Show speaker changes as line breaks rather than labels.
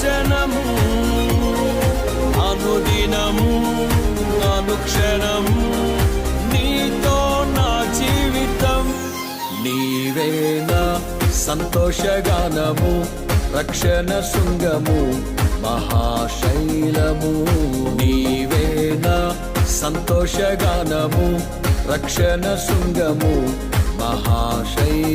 దర్శనము అనుదినము అనుక్షణము నీతో నా జీవితం నీవే నా సంతోషగానము రక్షణ శృంగము మహాశైలము నీవే నా సంతోషగానము రక్షణ శృంగము మహాశైలము